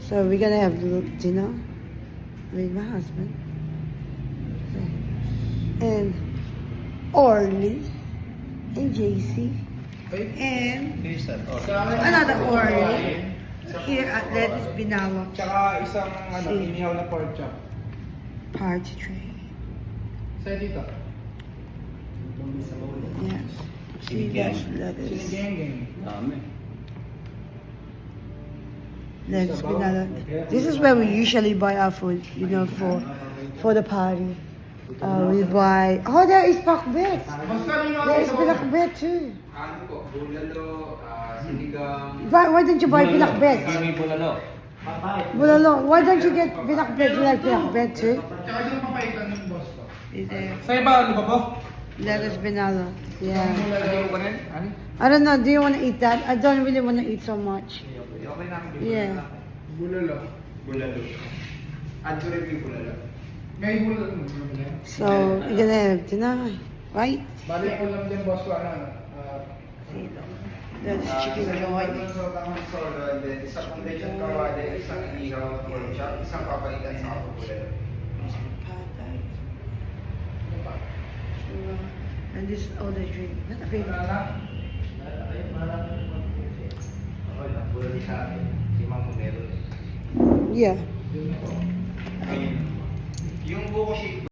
So we're gonna have dinner with my husband and Orly and JC and another Orly here at Let's Binawa Tsaka isang inihaw na pork chop. party tray. Sa'yo dito. Yes. See, that's lettuce. Sinigeng-geng. Let's Binawa. This is where we usually buy our food, you know, for the party. We buy. Oh, there is pakbet. There is pinakbet too. Ano po? Bulalo, sinigang. Why don't you buy pinakbet? Kami bulalo. Bulalo. Why don't you get pinakbet? You like pinakbet too? Tsaka isang papaitan ng boss ko. There. Sa'yo ba ano ba po? Lettuce Binawa. Yeah. Ano ba rin? Ano? I don't know. Do you want to eat that? I don't really want to eat so much. Okay na. Yeah. Bulalo. Bulalo. Add ko rin yung bulalo. May bulalo. So we're gonna have dinner, right? Bali ko lang din boss ko That's chicken joy. Solo, then isang combination kawade, isang ihaw na pork chop, isang papaitan sa bulalo. And this is all the drink. Not a favorite. Bulalo sa akin. Si Mang Meron. Yeah. Yung buko shake